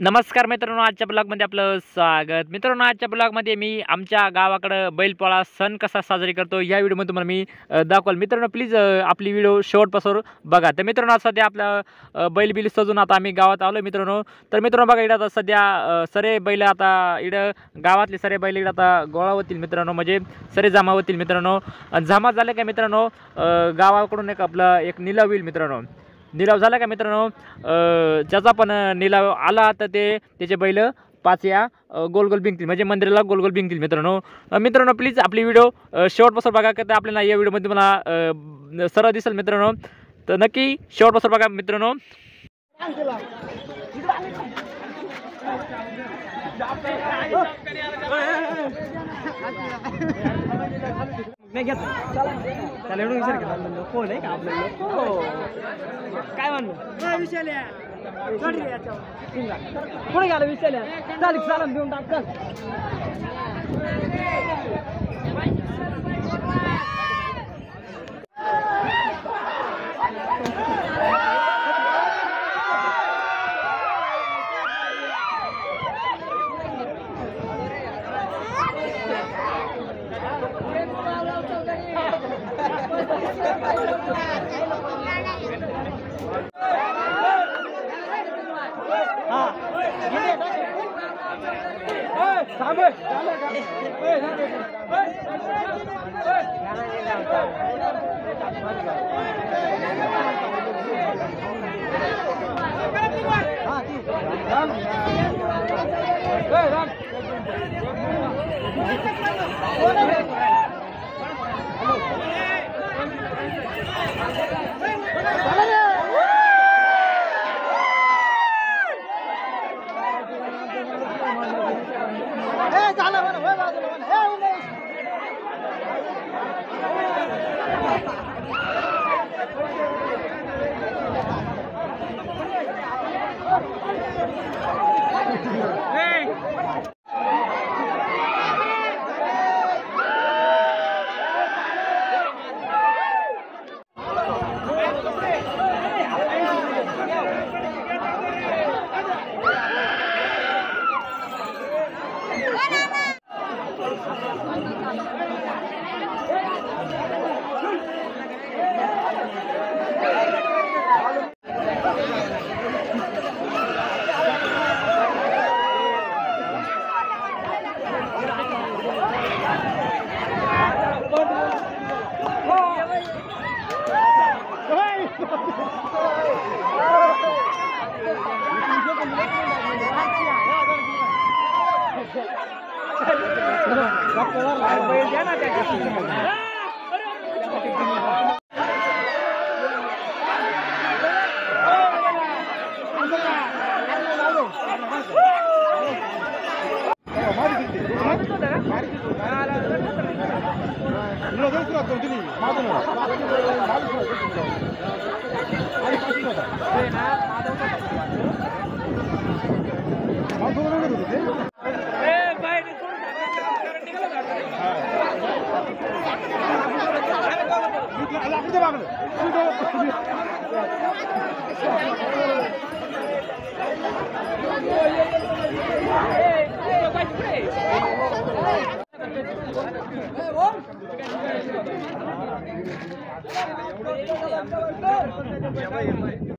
नमस्कार मित्रांनो, आजच्या ब्लॉगमध्ये आपलं स्वागत. मित्रांनो, आजच्या ब्लॉगमध्ये मी आमच्या गावाकडं बैलपोळा सण कसा साजरी करतो या व्हिडिओमध्ये तुम्हाला मी दाखवलं. मित्रांनो, प्लीज आपली व्हिडिओ शेवटपासून बघा. तर मित्रांनो, आज सध्या आपला बैल सजून आता आम्ही गावात आलो मित्रांनो. तर मित्रांनो बघा, इकडं आता सध्या सरे बैल आता इकडं गावातले सरे बैल इकडं आता गोळा होतील मित्रांनो, म्हणजे सरे जमा होतील मित्रांनो. जमा झाले का मित्रांनो, गावाकडून एक निलाव होईल मित्रांनो. निलाव झाला का मित्रांनो, ज्याचा पण निलाव आला तर त्याचे बैल 5 या गोल गोल बिंकतील, म्हणजे मंदिराला गोल गोल बिंकतील मित्रांनो. मित्रांनो प्लीज आपली व्हिडिओ शेवटपासून बघा, का आपल्याला या व्हिडिओमध्ये मला सरळ दिसेल मित्रांनो. तर नक्की शेवटपासून बघा मित्रांनो. नाही घेत त्याला एवढं विचार केला म्हणलं कोण आहे का आपल्याला काय म्हणलं विषयाला पुढे गेला विषयाला चालेल चालन देऊन टाक